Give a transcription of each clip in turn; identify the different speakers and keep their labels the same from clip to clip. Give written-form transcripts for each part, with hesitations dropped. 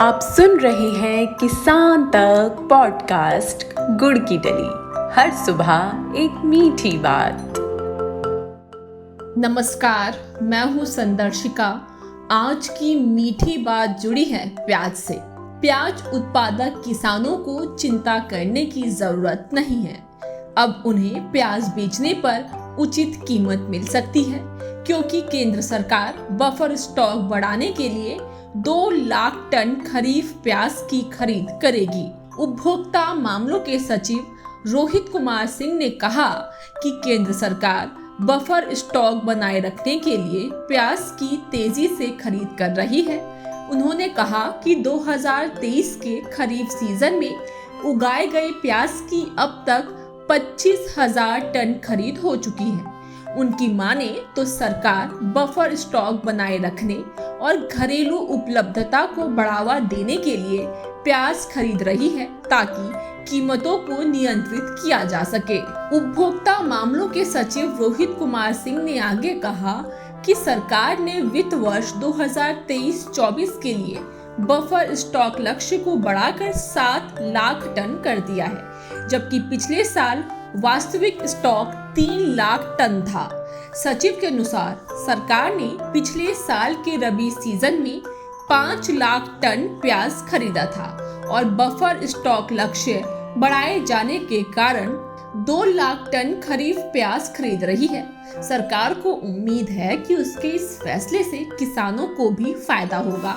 Speaker 1: आप सुन रहे हैं किसान तक पॉडकास्ट गुड़ की डली। हर सुबह एक मीठी बात।
Speaker 2: नमस्कार, मैं हूँ संदर्शिका। आज की मीठी बात जुड़ी है प्याज से। प्याज उत्पादक किसानों को चिंता करने की जरूरत नहीं है। अब उन्हें प्याज बेचने पर उचित कीमत मिल सकती है, क्योंकि केंद्र सरकार बफर स्टॉक बढ़ाने के लिए 2 लाख टन खरीफ प्याज की खरीद करेगी। उपभोक्ता मामलों के सचिव रोहित कुमार सिंह ने कहा कि केंद्र सरकार बफर स्टॉक बनाए रखने के लिए प्याज की तेजी से खरीद कर रही है। उन्होंने कहा कि 2023 के खरीफ सीजन में उगाए गए प्याज की अब तक 25,000 टन खरीद हो चुकी है। उनकी माने तो सरकार बफर स्टॉक बनाए रखने और घरेलू उपलब्धता को बढ़ावा देने के लिए प्याज खरीद रही है, ताकि कीमतों को नियंत्रित किया जा सके। उपभोक्ता मामलों के सचिव रोहित कुमार सिंह ने आगे कहा कि सरकार ने वित्त वर्ष 2023-24 के लिए बफर स्टॉक लक्ष्य को बढ़ाकर 7 लाख टन कर दिया है, जबकि पिछले साल वास्तविक स्टॉक 3 लाख टन था। सचिव के अनुसार सरकार ने पिछले साल के रबी सीजन में 5 लाख टन प्याज खरीदा था और बफर स्टॉक लक्ष्य बढ़ाए जाने के कारण 2 लाख टन खरीफ प्याज खरीद रही है। सरकार को उम्मीद है कि उसके इस फैसले से किसानों को भी फायदा होगा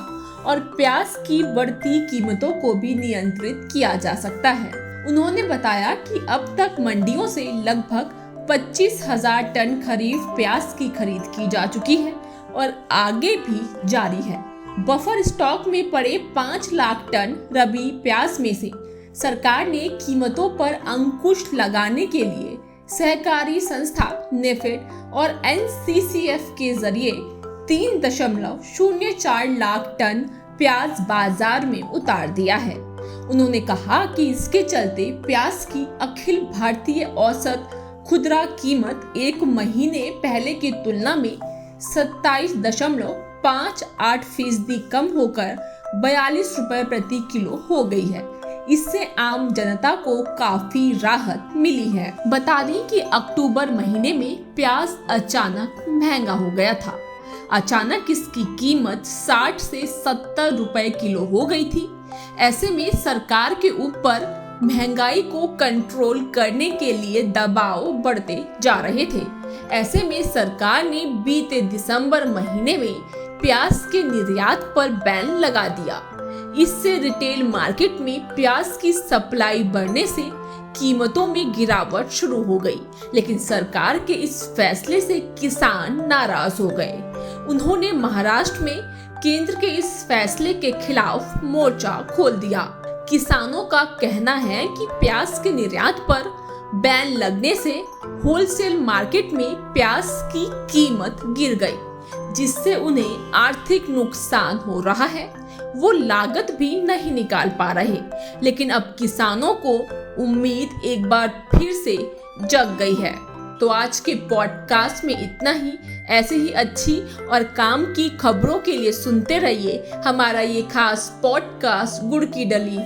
Speaker 2: और प्याज की बढ़ती कीमतों को भी नियंत्रित किया जा सकता है। उन्होंने बताया कि अब तक मंडियों से लगभग 25,000 टन खरीफ प्याज की खरीद की जा चुकी है और आगे भी जारी है। बफर स्टॉक में पड़े 5 लाख टन रबी प्याज में से सरकार ने कीमतों पर अंकुश लगाने के लिए सहकारी संस्था नेफेड और एनसीसीएफ के जरिए 3.04 लाख टन प्याज बाजार में उतार दिया है। उन्होंने कहा कि इसके चलते प्याज की अखिल भारतीय औसत खुदरा कीमत एक महीने पहले की तुलना में 27.58% कम होकर 42 रुपए प्रति किलो हो गई है। इससे आम जनता को काफी राहत मिली है। बता दें कि अक्टूबर महीने में प्याज अचानक महंगा हो गया था। अचानक इसकी कीमत 60 से 70 रुपए किलो हो गई थी। ऐसे में सरकार के ऊपर महंगाई को कंट्रोल करने के लिए दबाव बढ़ते जा रहे थे। ऐसे में सरकार ने बीते दिसंबर महीने में प्याज के निर्यात पर बैन लगा दिया। इससे रिटेल मार्केट में प्याज की सप्लाई बढ़ने से कीमतों में गिरावट शुरू हो गई, लेकिन सरकार के इस फैसले से किसान नाराज हो गए। उन्होंने महाराष्ट्र में केंद्र के इस फैसले के खिलाफ मोर्चा खोल दिया। किसानों का कहना है कि प्याज के निर्यात पर बैन लगने से होलसेल मार्केट में प्याज की कीमत गिर गई, जिससे उन्हें आर्थिक नुकसान हो रहा है। वो लागत भी नहीं निकाल पा रहे, लेकिन अब किसानों को उम्मीद एक बार फिर से जग गई है। तो आज के पॉडकास्ट में इतना ही। ऐसे ही अच्छी और काम की खबरों के लिए सुनते रहिए हमारा ये खास पॉडकास्ट गुड़ की डली।